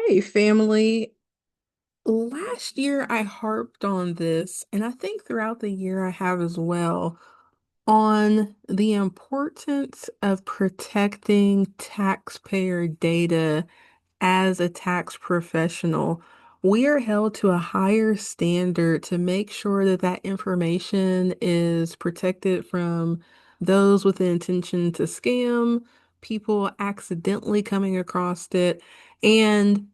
Hey, family. Last year I harped on this, and I think throughout the year I have as well, on the importance of protecting taxpayer data as a tax professional. We are held to a higher standard to make sure that that information is protected from those with the intention to scam, people accidentally coming across it, and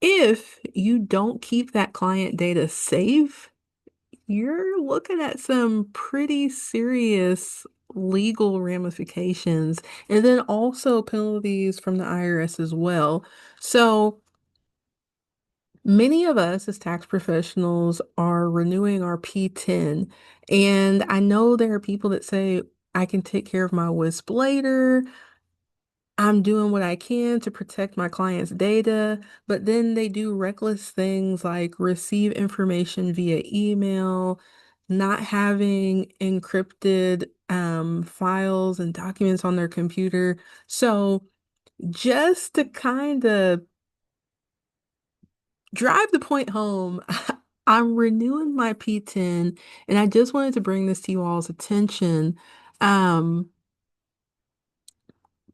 if you don't keep that client data safe, you're looking at some pretty serious legal ramifications and then also penalties from the IRS as well. So many of us as tax professionals are renewing our P10. And I know there are people that say, I can take care of my WISP later. I'm doing what I can to protect my client's data, but then they do reckless things like receive information via email, not having encrypted files and documents on their computer. So just to kind of drive the point home, I'm renewing my P10, and I just wanted to bring this to you all's attention. Um,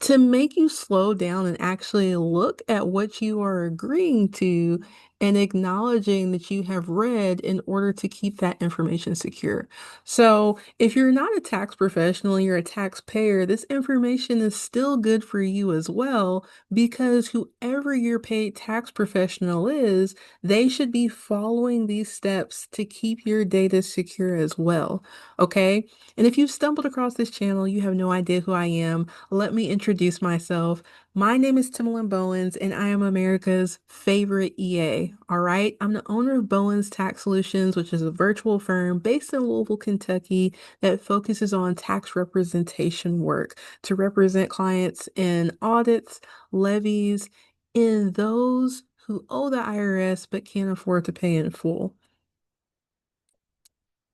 to make you slow down and actually look at what you are agreeing to and acknowledging that you have read in order to keep that information secure. So, if you're not a tax professional, you're a taxpayer, this information is still good for you as well because whoever your paid tax professional is, they should be following these steps to keep your data secure as well. Okay? And if you've stumbled across this channel, you have no idea who I am. Let me introduce myself. My name is Timolyn Bowens, and I am America's favorite EA. All right. I'm the owner of Bowens Tax Solutions, which is a virtual firm based in Louisville, Kentucky, that focuses on tax representation work to represent clients in audits, levies, in those who owe the IRS but can't afford to pay in full.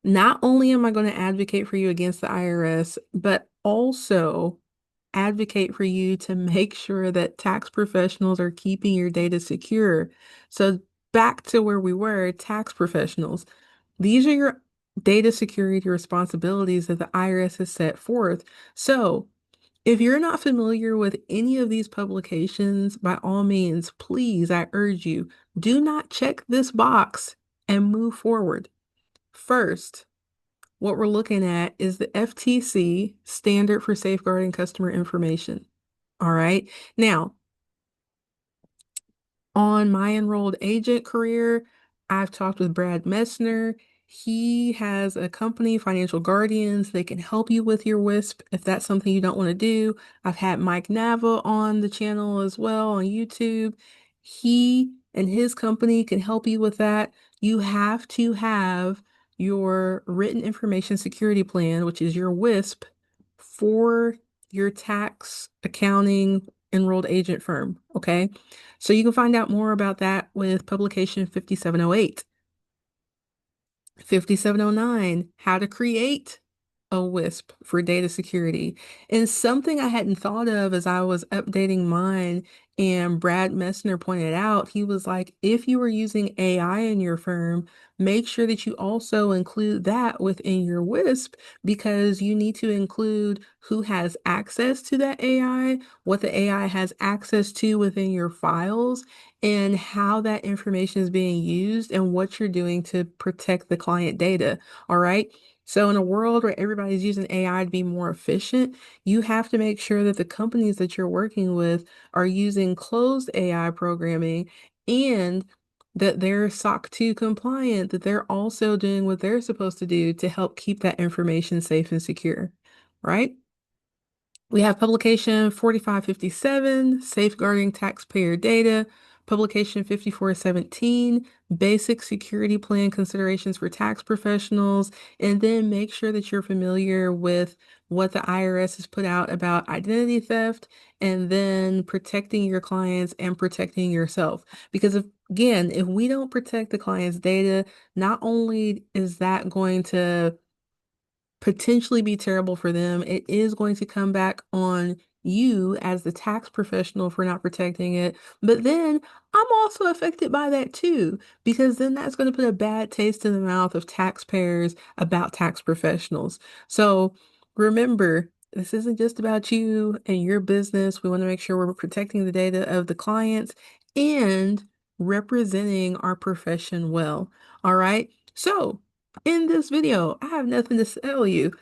Not only am I going to advocate for you against the IRS, but also advocate for you to make sure that tax professionals are keeping your data secure. So back to where we were, tax professionals. These are your data security responsibilities that the IRS has set forth. So if you're not familiar with any of these publications, by all means, please, I urge you, do not check this box and move forward. First, what we're looking at is the FTC standard for safeguarding customer information. All right. Now, on my enrolled agent career, I've talked with Brad Messner. He has a company, Financial Guardians. They can help you with your WISP if that's something you don't want to do. I've had Mike Nava on the channel as well on YouTube. He and his company can help you with that. You have to have your written information security plan, which is your WISP, for your tax accounting enrolled agent firm. Okay. So you can find out more about that with publication 5708. 5709, how to create a WISP for data security. And something I hadn't thought of as I was updating mine, and Brad Messner pointed out, he was like, if you are using AI in your firm, make sure that you also include that within your WISP because you need to include who has access to that AI, what the AI has access to within your files, and how that information is being used and what you're doing to protect the client data. All right. So, in a world where everybody's using AI to be more efficient, you have to make sure that the companies that you're working with are using closed AI programming and that they're SOC 2 compliant, that they're also doing what they're supposed to do to help keep that information safe and secure. Right? We have publication 4557, Safeguarding Taxpayer Data, publication 5417, Basic Security Plan Considerations for Tax Professionals, and then make sure that you're familiar with what the IRS has put out about identity theft and then protecting your clients and protecting yourself. Because again, if we don't protect the client's data, not only is that going to potentially be terrible for them. It is going to come back on you as the tax professional for not protecting it. But then I'm also affected by that too, because then that's going to put a bad taste in the mouth of taxpayers about tax professionals. So remember, this isn't just about you and your business. We want to make sure we're protecting the data of the clients and representing our profession well. All right. So in this video, I have nothing to sell you.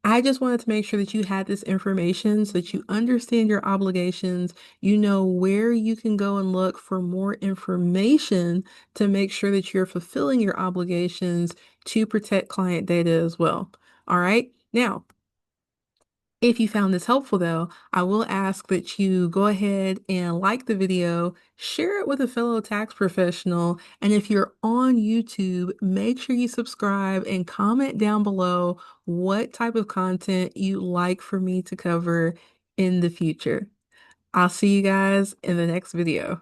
I just wanted to make sure that you had this information so that you understand your obligations, you know where you can go and look for more information to make sure that you're fulfilling your obligations to protect client data as well. All right. Now, if you found this helpful though, I will ask that you go ahead and like the video, share it with a fellow tax professional, and if you're on YouTube, make sure you subscribe and comment down below what type of content you'd like for me to cover in the future. I'll see you guys in the next video.